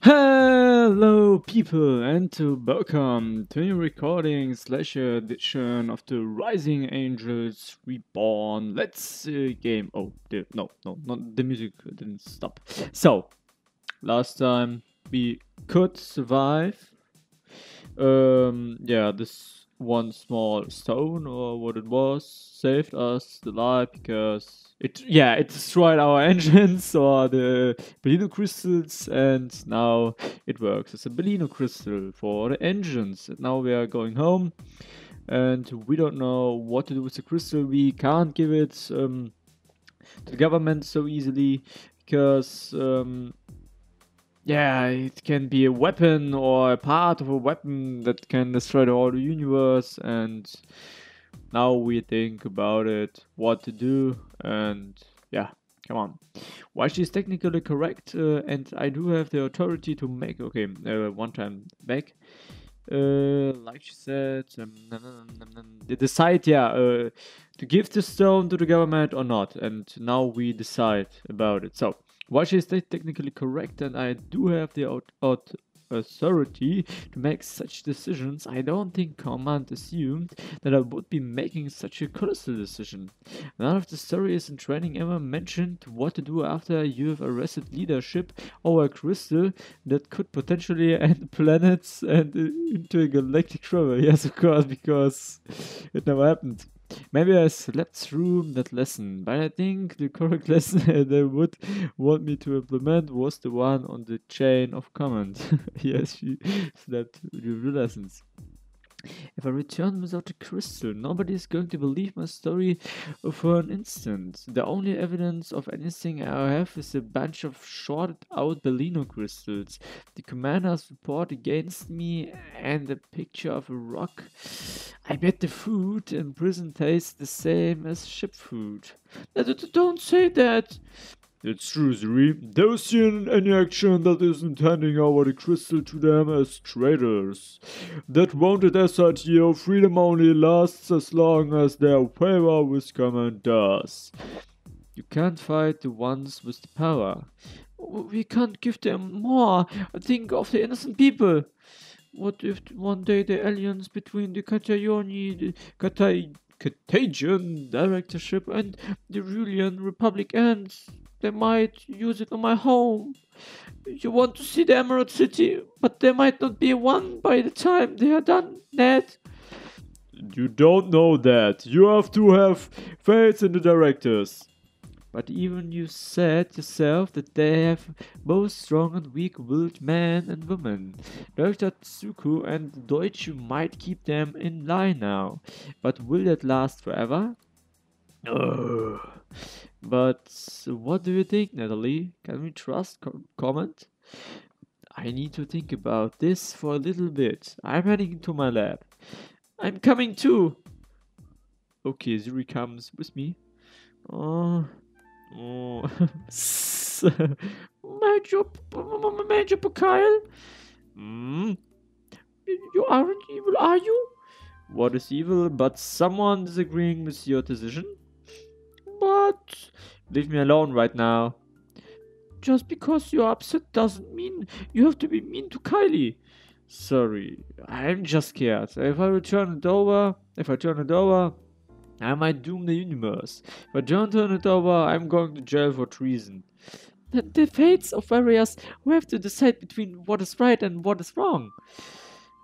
Hello, people, and welcome to a new recording slash edition of the Rising Angels Reborn. Let's game. Oh, no, not the music didn't stop. So, last time we could survive. Yeah, this one small stone or what it was saved us the life because it destroyed our engines or the Belino crystals, and now it works as a Belino crystal for the engines. And now we are going home, and we don't know what to do with the crystal. We can't give it to the government so easily because yeah, it can be a weapon or a part of a weapon that can destroy the whole universe. And now we think about it, what to do, and yeah, come on. Why she's technically correct, and I do have the authority to make. Okay, one time back. Like she said, they decide, yeah, to give the stone to the government or not, and now we decide about it. So, while she is technically correct, and I do have the authority to make such decisions, I don't think Command assumed that I would be making such a colossal decision. None of the stories in training ever mentioned what to do after you have arrested leadership over a crystal that could potentially end planets and intergalactic travel. Yes, of course, because it never happened. Maybe I slept through that lesson, but I think the correct lesson they would want me to implement was the one on the chain of command. Yes, she slept through the lessons. If I return without a crystal, nobody is going to believe my story for an instant. The only evidence of anything I have is a bunch of shorted out Bellino crystals, the commander's report against me, and a picture of a rock. I bet the food in prison tastes the same as ship food. Don't say that! It's true, Zuri. Those seen any action that isn't handing over the crystal to them as traitors. That wanted SRTO freedom only lasts as long as their favor with command does. You can't fight the ones with the power. We can't give them more. Think of the innocent people. What if one day the alliance between the Carthaginian directorship and the Rulian Republic ends? They might use it on my home. You want to see the Emerald City, but there might not be one by the time they are done, Ned. You don't know that. You have to have faith in the directors. But even you said yourself that they have both strong and weak-willed men and women. Dr. Tsuku and Deutsche might keep them in line now. But will that last forever? No. But what do you think, Natalie? Can we trust comment? I need to think about this for a little bit. I'm heading to my lab. I'm coming too. Okay, Zuri comes with me. Oh, oh. Major Kyle? Hmm? You aren't evil, are you? What is evil but someone disagreeing with your decision? But leave me alone right now. Just because you're upset doesn't mean you have to be mean to Kylie. Sorry, I'm just scared. If I turn it over, I might doom the universe. If I don't turn it over, I'm going to jail for treason. The fates of warriors who have to decide between what is right and what is wrong.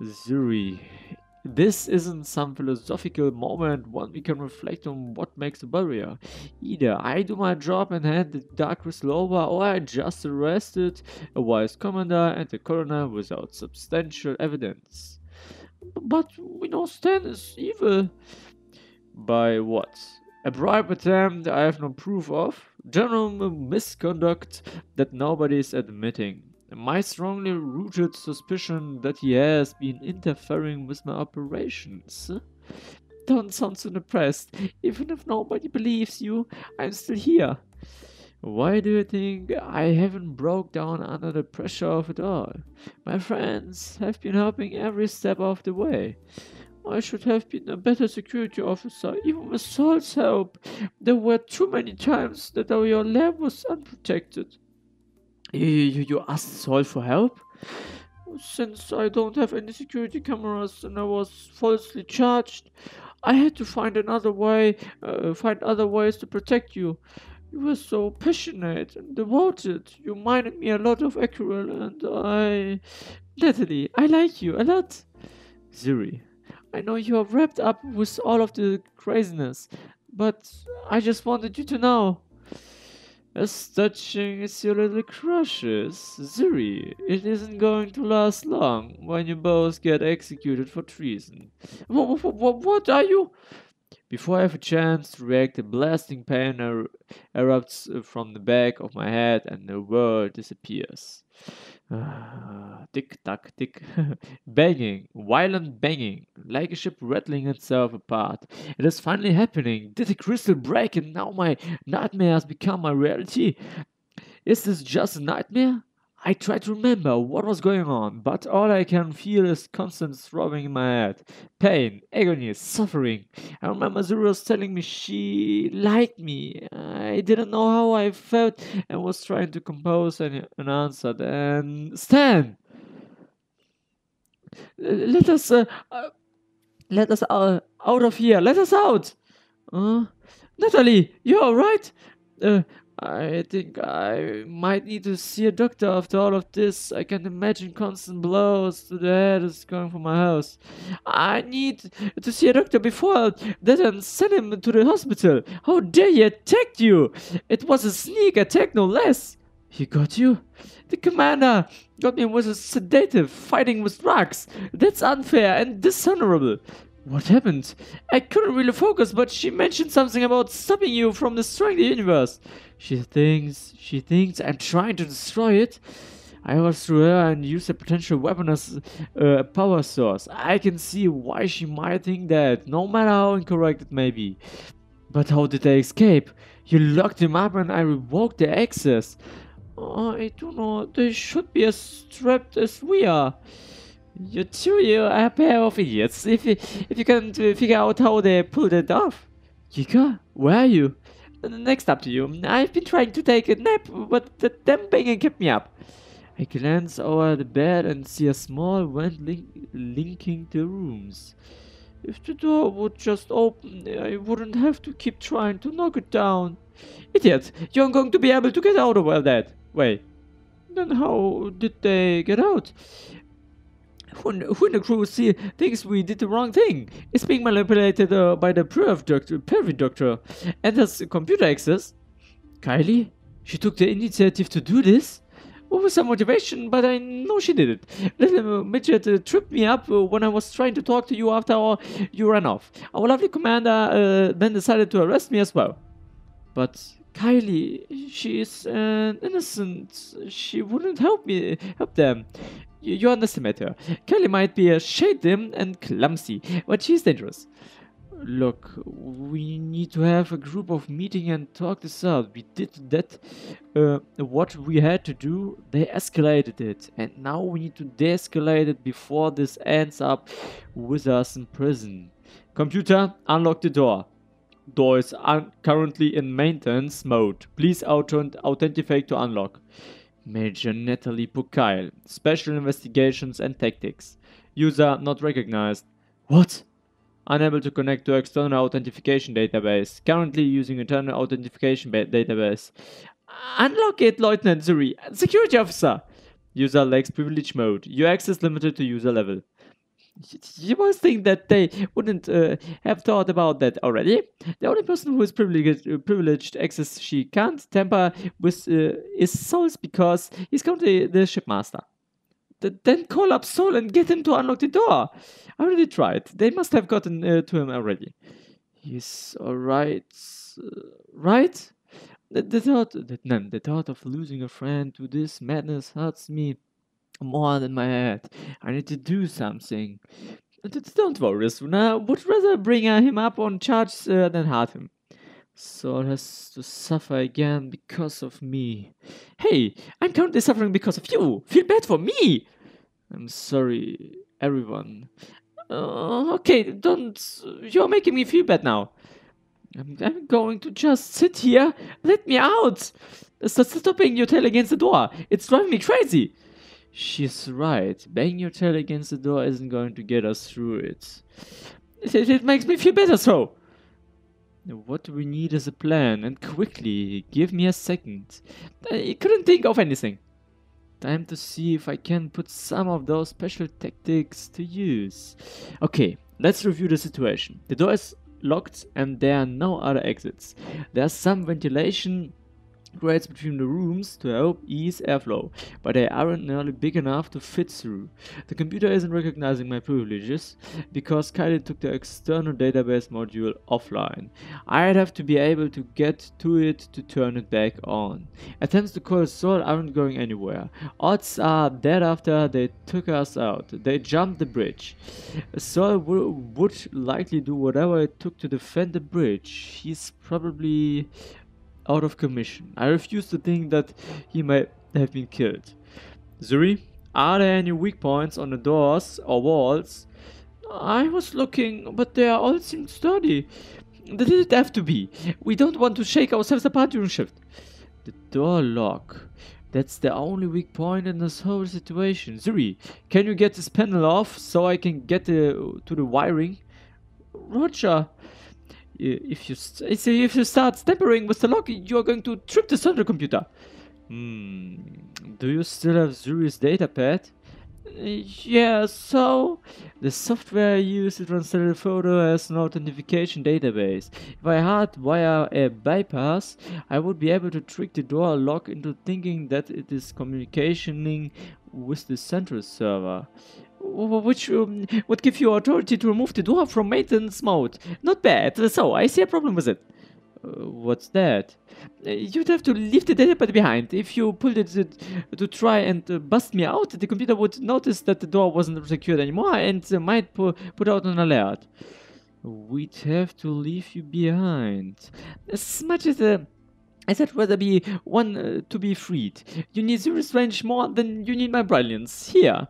Zuri, this isn't some philosophical moment one we can reflect on what makes a warrior. Either I do my job and hand the dark crystal over, or I just arrested a wise commander and a coroner without substantial evidence. But we know Stan is evil. By what? A bribe attempt I have no proof of? General misconduct that nobody is admitting. My strongly rooted suspicion that he has been interfering with my operations. Don't sound so depressed. Even if nobody believes you, I'm still here. Why do you think I haven't broke down under the pressure of it all? My friends have been helping every step of the way. I should have been a better security officer, even with Saul's help. There were too many times that your lab was unprotected. You asked Saul for help? Since I don't have any security cameras and I was falsely charged, I had to find other ways to protect you. You were so passionate and devoted. You reminded me a lot of Akurel Natalie, I like you a lot. Zuri, I know you are wrapped up with all of the craziness, but I just wanted you to know. As touching as your little crush is, Zuri, it isn't going to last long when you both get executed for treason. What are you? Before I have a chance to react, a blasting pain erupts from the back of my head and the world disappears. Tick tock tick. Banging, violent banging, like a ship rattling itself apart. It is finally happening. Did the crystal break and now my nightmare has become my reality? Is this just a nightmare? I try to remember what was going on, but all I can feel is constant throbbing in my head. Pain, agony, suffering. I remember Zurios telling me she liked me. I didn't know how I felt and was trying to compose an answer. Then, Stan! Let us, let us out of here. Let us out! Natalie, you alright? I think I might need to see a doctor after all of this. I can imagine constant blows to the head is going from my house. I need to see a doctor before that and send him to the hospital. How dare he attack you? It was a sneak attack, no less. He got you? The commander got me with a sedative, fighting with drugs. That's unfair and dishonorable. What happened? I couldn't really focus, but she mentioned something about stopping you from destroying the universe. She thinks I'm trying to destroy it. I overthrew her and used a potential weapon as a power source. I can see why she might think that, no matter how incorrect it may be. But how did they escape? You locked him up and I revoked their access. I don't know. They should be as strapped as we are. You two are a pair of idiots. If you can't figure out how they pulled it off. Yika, where are you? Next up to you. I've been trying to take a nap, but the damn banging kept me up. I glance over the bed and see a small vent linking the rooms. If the door would just open, I wouldn't have to keep trying to knock it down. Idiot! You're going to be able to get out of that way. Then how did they get out? Who in the crew thinks we did the wrong thing? It's being manipulated by the pervy doctor and has computer access. Kylie? She took the initiative to do this? With some motivation, but I know she did it. Little midget tripped me up when I was trying to talk to you after you ran off. Our lovely commander then decided to arrest me as well. But Kylie, she is innocent. She wouldn't help them. You underestimate her. Kelly might be a shade dim and clumsy, but she's dangerous. Look, we need to have a group of meeting and talk this out. We did that. What we had to do, they escalated it. And now we need to de-escalate it before this ends up with us in prison. Computer, unlock the door. Door is currently in maintenance mode. Please authenticate to unlock. Major Natalie Pukail. Special Investigations and Tactics. User not recognized. What? Unable to connect to external authentication database. Currently using internal authentication database. Unlock it, Lieutenant Zuri. Security officer. User lacks privilege mode. Your access limited to user level. You must think that they wouldn't have thought about that already. The only person who is privileged access she can't tamper with is Souls because he's currently the shipmaster. Then call up Soul and get him to unlock the door. I already tried. They must have gotten to him already. He's alright. Right? The thought of losing a friend to this madness hurts me more than my head. I need to do something. Don't worry, Suna. Would rather bring him up on charge than hurt him. Saul has to suffer again because of me. Hey, I'm currently suffering because of you. Feel bad for me. I'm sorry, everyone. Okay, don't. You're making me feel bad now. I'm going to just sit here. Let me out. Stop stopping your tail against the door. It's driving me crazy. She's right. Banging your tail against the door isn't going to get us through it. It makes me feel better, so. What we need is a plan, and quickly. Give me a second. I couldn't think of anything. Time to see if I can put some of those special tactics to use. Okay, let's review the situation. The door is locked and there are no other exits. There's some ventilation grates between the rooms to help ease airflow, but they aren't nearly big enough to fit through. The computer isn't recognizing my privileges because Kylie took the external database module offline. I'd have to be able to get to it to turn it back on. Attempts to call Sol aren't going anywhere. Odds are that after they took us out, they jumped the bridge. Sol would likely do whatever it took to defend the bridge. He's probably out of commission. I refuse to think that he might have been killed. Zuri, are there any weak points on the doors or walls? I was looking, but they all seem sturdy. They didn't have to be. We don't want to shake ourselves apart during shift. The door lock. That's the only weak point in this whole situation. Zuri, can you get this panel off so I can get to the wiring? Roger. If you start tampering with the lock, you're going to trip the central computer. Do you still have Zuri's datapad? Yeah, so the software I use to translate the photo has an authentication database. If I hardwire a bypass, I would be able to trick the door lock into thinking that it is communicating with the central server, which would give you authority to remove the door from maintenance mode. Not bad, so I see a problem with it. What's that? You'd have to leave the datapad behind. If you pulled it to try and bust me out, the computer would notice that the door wasn't secured anymore and might put out an alert. We'd have to leave you behind. As much as I'd rather be one to be freed. You need zero range more than you need my brilliance. Here.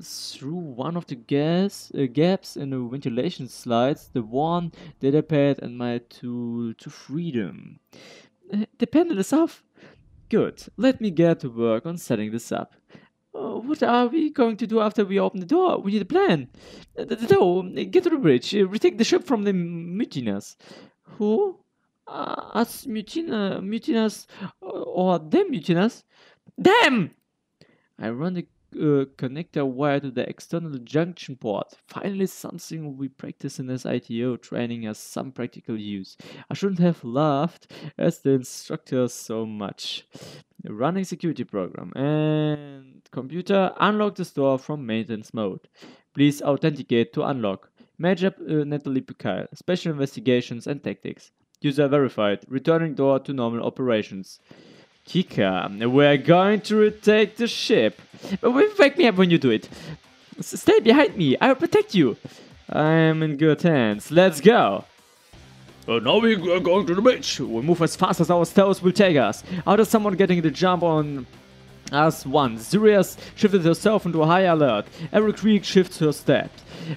Through one of the gaps in the ventilation slides, the one datapad and my tool to freedom. The panel is off. Good. Let me get to work on setting this up. What are we going to do after we open the door? We need a plan. Get to the bridge. Retake the ship from the mutineers. Who? Us mutineers or them mutineers? Damn! I run the connector wire to the external junction port. Finally, something we practice in this ITO training has some practical use. I shouldn't have laughed as the instructor so much. Running security program and computer, unlock this door from maintenance mode. Please authenticate to unlock. Major Natalie Picard, special investigations and tactics. User verified, returning door to normal operations. Kika, we're going to retake the ship. But wake me up when you do it. Stay behind me, I'll protect you. I'm in good hands. Let's go. Now we're going to the bridge. We'll move as fast as our stealth will take us. How does someone getting the jump on us once? Zuri has shifted herself into a high alert. Every creek shifts her step.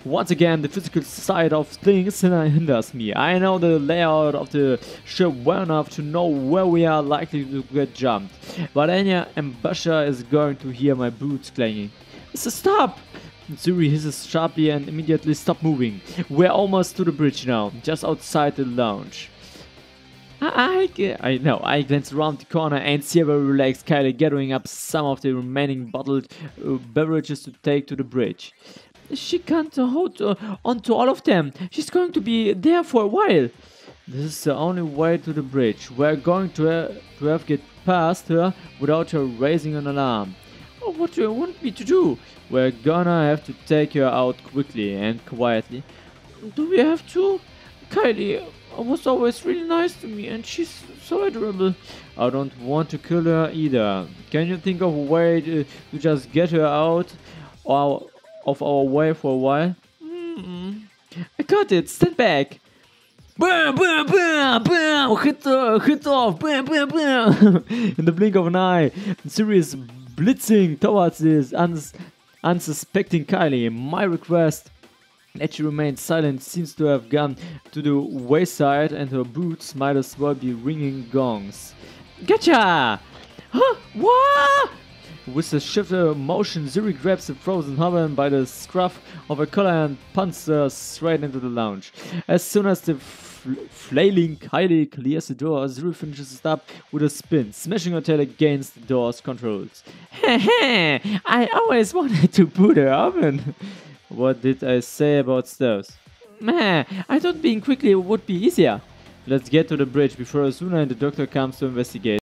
Once again, the physical side of things hinders me. I know the layout of the ship well enough to know where we are likely to get jumped. But any ambusher is going to hear my boots clanging. So stop! Zuri hisses sharply and immediately stop moving. We're almost to the bridge now, just outside the lounge. I know. I glance around the corner and see a very relaxed Kylie gathering up some of the remaining bottled beverages to take to the bridge. She can't hold on to all of them. She's going to be there for a while. This is the only way to the bridge. We're going to have to get past her without her raising an alarm. Oh, what do you want me to do? We're gonna have to take her out quickly and quietly. Do we have to? Kylie was always really nice to me and she's so adorable. I don't want to kill her either. Can you think of a way to just get her out of our way for a while? I got it. Stand back. Bam, bam, bam, bam. Hit off. Bam, bam, bam. In the blink of an eye, Zuri is blitzing towards this unsuspecting Kylie. My request that she remained silent seems to have gone to the wayside, and her boots might as well be ringing gongs. Gotcha! Huh? What? With a shifter motion, Zuri grabs the frozen hover by the scruff of her collar and punts her straight into the lounge. As soon as the flailing Kylie clears the door, Zuri finishes it up with a spin, smashing her tail against the door's controls. Heh, I always wanted to boot her oven. What did I say about stairs? Meh, I thought being quickly would be easier. Let's get to the bridge before Asuna and the doctor comes to investigate.